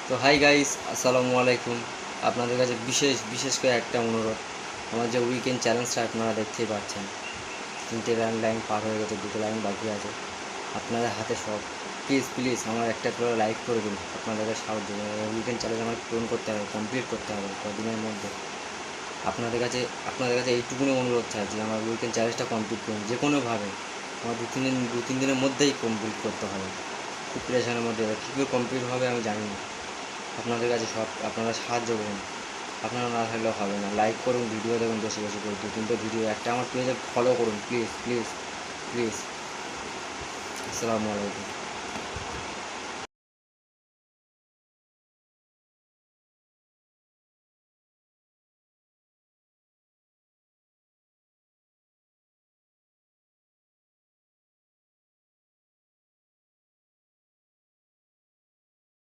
তো hi guys, আসসালামু আলাইকুম। আপনাদের কাছে বিশেষ করে একটা অনুরোধ। আমার যে উইকেন্ড চ্যালেঞ্জটা আপনারা দেখতেই পাচ্ছেন, 3টে লাইন পার হয়ে গেছে, 2টো লাইন বাকি আছে। আপনাদের হাতে সব। প্লিজ প্লিজ আমার একটা করে লাইক করে দিন, আপনাদের সাহায্য উইকেন্ড চ্যালেঞ্জ আমার পূরণ করতে হবে, কমপ্লিট করতে হবে কদিনের মধ্যে। আপনাদের কাছে এইটুকুনি অনুরোধ চাই যে আমার উইকেন্ড চ্যালেঞ্জটা কমপ্লিট করুন যে কোনোভাবে। আমার দু তিন দিনের মধ্যেই কমপ্লিট করতে হবে। খুব প্রেশারের মধ্যে কী করে কমপ্লিট হবে আমি জানি না। আপনাদের কাছে সব আপনারা সাহায্য করুন। আপনারা না থাকলেও হবে না। লাইক করুন, ভিডিও দেখুন বেশি বেশি করে, 2-3টে ভিডিও, একটা আমার পেজে ফলো করুন প্লিজ প্লিজ প্লিজ। আসসালামু আলাইকুম।